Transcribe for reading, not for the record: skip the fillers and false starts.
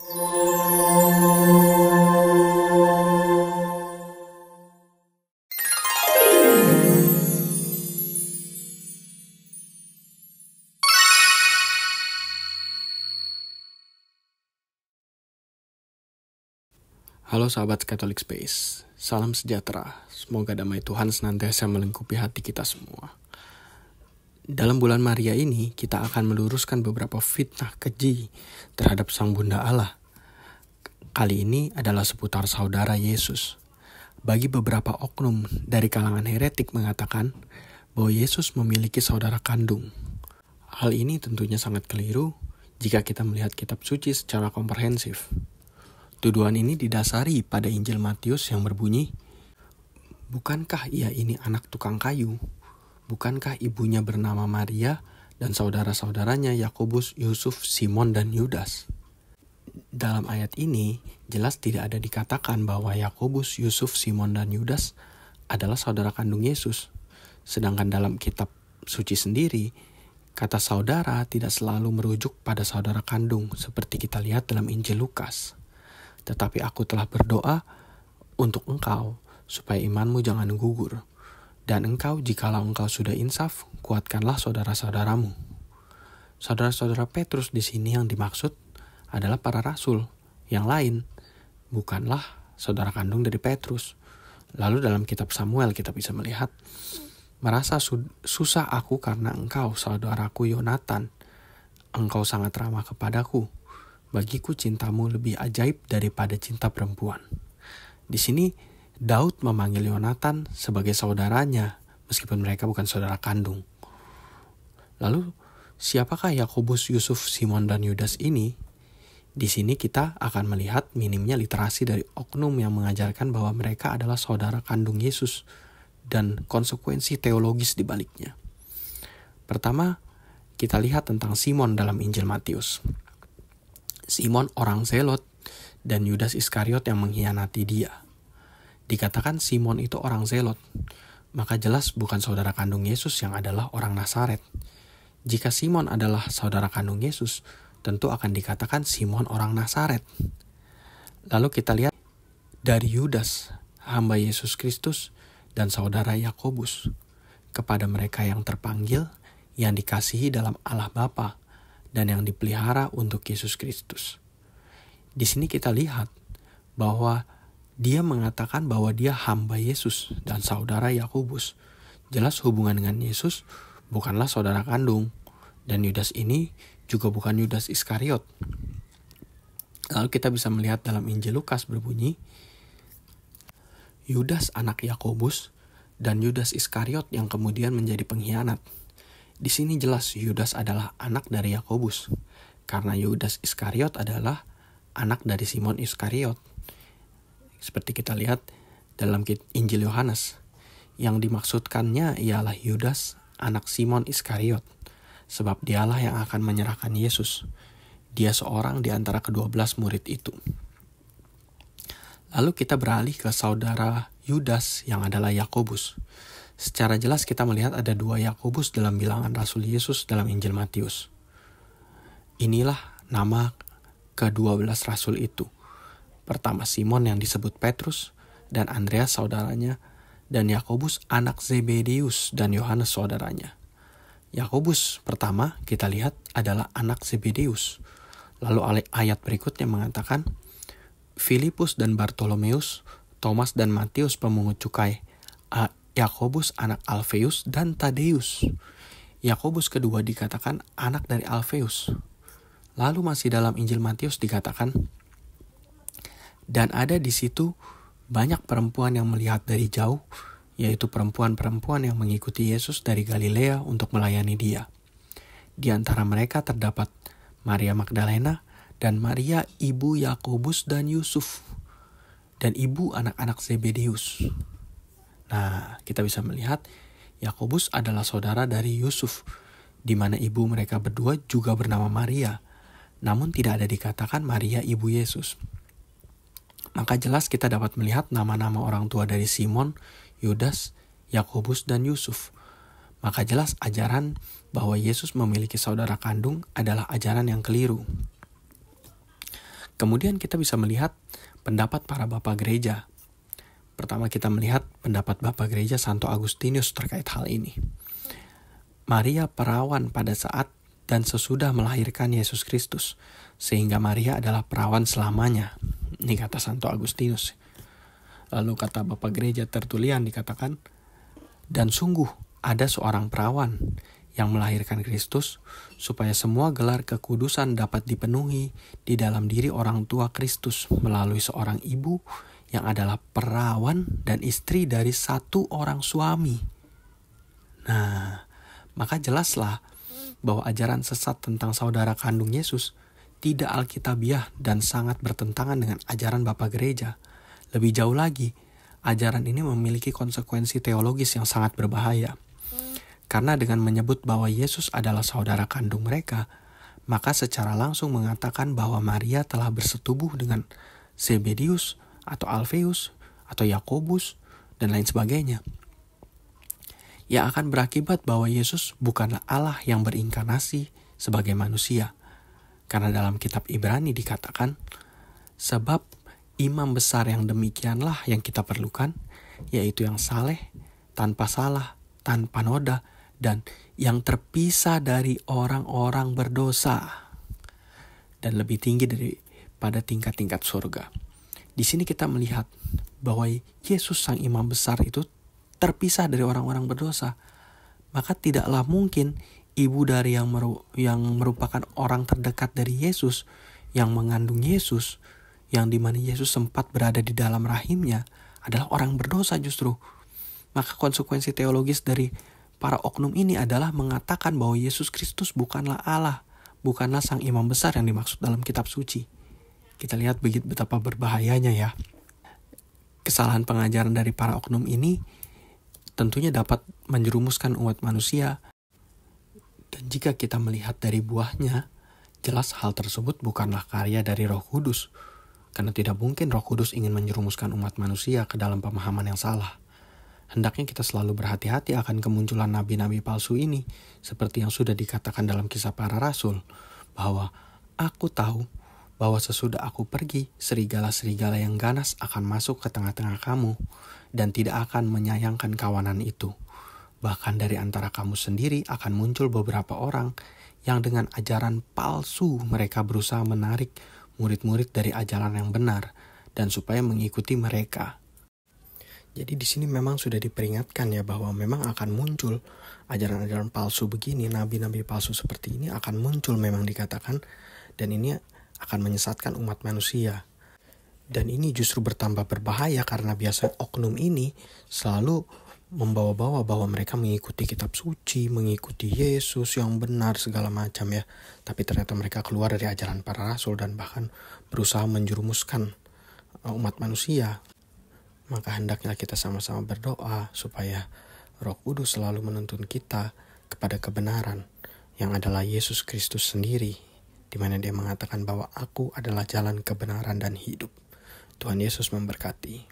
Halo sahabat Catholic Space, salam sejahtera. Semoga damai Tuhan senantiasa melingkupi hati kita semua. Dalam bulan Maria ini, kita akan meluruskan beberapa fitnah keji terhadap Sang Bunda Allah. Kali ini adalah seputar saudara Yesus. Bagi beberapa oknum dari kalangan heretik mengatakan bahwa Yesus memiliki saudara kandung. Hal ini tentunya sangat keliru jika kita melihat kitab suci secara komprehensif. Tuduhan ini didasari pada Injil Matius yang berbunyi, "Bukankah ia ini anak tukang kayu? Bukankah ibunya bernama Maria dan saudara-saudaranya Yakobus, Yusuf, Simon, dan Yudas?" Dalam ayat ini, jelas tidak ada dikatakan bahwa Yakobus, Yusuf, Simon, dan Yudas adalah saudara kandung Yesus. Sedangkan dalam kitab suci sendiri, kata saudara tidak selalu merujuk pada saudara kandung seperti kita lihat dalam Injil Lukas. Tetapi aku telah berdoa untuk engkau, supaya imanmu jangan gugur. Dan engkau, jikalau engkau sudah insaf, kuatkanlah saudara-saudaramu. Saudara-saudara Petrus di sini yang dimaksud adalah para rasul. Yang lain bukanlah saudara kandung dari Petrus. Lalu dalam kitab Samuel kita bisa melihat, merasa susah aku karena engkau, saudaraku Yonatan. Engkau sangat ramah kepadaku. Bagiku cintamu lebih ajaib daripada cinta perempuan. Di sini Daud memanggil Yonatan sebagai saudaranya meskipun mereka bukan saudara kandung. Lalu siapakah Yakobus, Yusuf, Simon, dan Yudas ini? Di sini kita akan melihat minimnya literasi dari oknum yang mengajarkan bahwa mereka adalah saudara kandung Yesus dan konsekuensi teologis di baliknya. Pertama, kita lihat tentang Simon dalam Injil Matius. Simon orang Zelot dan Yudas Iskariot yang mengkhianati dia. Dikatakan Simon itu orang Zelot, maka jelas bukan saudara kandung Yesus yang adalah orang Nazaret. Jika Simon adalah saudara kandung Yesus, tentu akan dikatakan Simon orang Nazaret. Lalu kita lihat dari Yudas, hamba Yesus Kristus, dan saudara Yakobus, kepada mereka yang terpanggil, yang dikasihi dalam Allah Bapa, dan yang dipelihara untuk Yesus Kristus. Di sini kita lihat bahwa dia mengatakan bahwa dia hamba Yesus dan saudara Yakobus. Jelas hubungan dengan Yesus bukanlah saudara kandung. Dan Yudas ini juga bukan Yudas Iskariot. Lalu kita bisa melihat dalam Injil Lukas berbunyi, Yudas anak Yakobus dan Yudas Iskariot yang kemudian menjadi pengkhianat. Di sini jelas Yudas adalah anak dari Yakobus, karena Yudas Iskariot adalah anak dari Simon Iskariot. Seperti kita lihat dalam Injil Yohanes, yang dimaksudkannya ialah Yudas anak Simon Iskariot, sebab dialah yang akan menyerahkan Yesus. Dia seorang di antara ke-12 murid itu. Lalu kita beralih ke saudara Yudas yang adalah Yakobus. Secara jelas kita melihat ada 2 Yakobus dalam bilangan Rasul Yesus dalam Injil Matius. Inilah nama ke-12 Rasul itu. Pertama Simon yang disebut Petrus, dan Andreas saudaranya, dan Yakobus anak Zebedeus dan Yohanes saudaranya. Yakobus pertama kita lihat adalah anak Zebedeus. Lalu ayat berikutnya mengatakan, Filipus dan Bartolomeus, Thomas dan Matius pemungut cukai, Yakobus anak Alfeus dan Tadeus. Yakobus kedua dikatakan anak dari Alfeus. Lalu masih dalam Injil Matius dikatakan, dan ada di situ banyak perempuan yang melihat dari jauh, yaitu perempuan-perempuan yang mengikuti Yesus dari Galilea untuk melayani dia. Di antara mereka terdapat Maria Magdalena dan Maria ibu Yakobus dan Yusuf, dan ibu anak-anak Zebedeus. Nah, kita bisa melihat Yakobus adalah saudara dari Yusuf, di mana ibu mereka berdua juga bernama Maria, namun tidak ada dikatakan Maria ibu Yesus. Maka jelas kita dapat melihat nama-nama orang tua dari Simon, Yudas, Yakobus, dan Yusuf. Maka jelas ajaran bahwa Yesus memiliki saudara kandung adalah ajaran yang keliru. Kemudian kita bisa melihat pendapat para bapak gereja. Pertama kita melihat pendapat bapak gereja Santo Agustinus terkait hal ini. Maria perawan pada saat dan sesudah melahirkan Yesus Kristus, sehingga Maria adalah perawan selamanya. Ini kata Santo Agustinus. Lalu kata bapak gereja Tertulian dikatakan, dan sungguh ada seorang perawan yang melahirkan Kristus, supaya semua gelar kekudusan dapat dipenuhi di dalam diri orang tua Kristus melalui seorang ibu yang adalah perawan dan istri dari satu orang suami. Nah, maka jelaslah bahwa ajaran sesat tentang saudara kandung Yesus tidak alkitabiah dan sangat bertentangan dengan ajaran Bapak Gereja. Lebih jauh lagi, ajaran ini memiliki konsekuensi teologis yang sangat berbahaya. Karena dengan menyebut bahwa Yesus adalah saudara kandung mereka, maka secara langsung mengatakan bahwa Maria telah bersetubuh dengan Zebedius atau Alfeus atau Yakobus dan lain sebagainya. Yang akan berakibat bahwa Yesus bukanlah Allah yang berinkarnasi sebagai manusia. Karena dalam kitab Ibrani dikatakan, sebab imam besar yang demikianlah yang kita perlukan, yaitu yang saleh, tanpa salah, tanpa noda, dan yang terpisah dari orang-orang berdosa, dan lebih tinggi daripada tingkat-tingkat surga. Di sini kita melihat bahwa Yesus sang imam besar itu terpisah dari orang-orang berdosa. Maka tidaklah mungkin ibu dari yang merupakan orang terdekat dari Yesus, yang mengandung Yesus, yang dimana Yesus sempat berada di dalam rahimnya, adalah orang berdosa justru. Maka konsekuensi teologis dari para oknum ini adalah mengatakan bahwa Yesus Kristus bukanlah Allah, bukanlah sang imam besar yang dimaksud dalam kitab suci. Kita lihat betapa berbahayanya ya. Kesalahan pengajaran dari para oknum ini tentunya dapat menjerumuskan umat manusia. Dan jika kita melihat dari buahnya, jelas hal tersebut bukanlah karya dari Roh Kudus. Karena tidak mungkin Roh Kudus ingin menjerumuskan umat manusia ke dalam pemahaman yang salah. Hendaknya kita selalu berhati-hati akan kemunculan nabi-nabi palsu ini, seperti yang sudah dikatakan dalam Kisah Para Rasul, bahwa aku tahu bahwa sesudah aku pergi, serigala-serigala yang ganas akan masuk ke tengah-tengah kamu, dan tidak akan menyayangkan kawanan itu. Bahkan dari antara kamu sendiri akan muncul beberapa orang yang dengan ajaran palsu mereka berusaha menarik murid-murid dari ajaran yang benar, dan supaya mengikuti mereka. Jadi di sini memang sudah diperingatkan ya bahwa memang akan muncul ajaran-ajaran palsu begini, nabi-nabi palsu seperti ini akan muncul memang dikatakan, dan ini akan menyesatkan umat manusia. Dan ini justru bertambah berbahaya karena biasa oknum ini selalu membawa-bawa bahwa mereka mengikuti kitab suci, mengikuti Yesus yang benar segala macam ya. Tapi ternyata mereka keluar dari ajaran para rasul dan bahkan berusaha menjerumuskan umat manusia. Maka hendaknya kita sama-sama berdoa supaya Roh Kudus selalu menuntun kita kepada kebenaran yang adalah Yesus Kristus sendiri, di mana Dia mengatakan bahwa aku adalah jalan kebenaran dan hidup. Tuhan Yesus memberkati.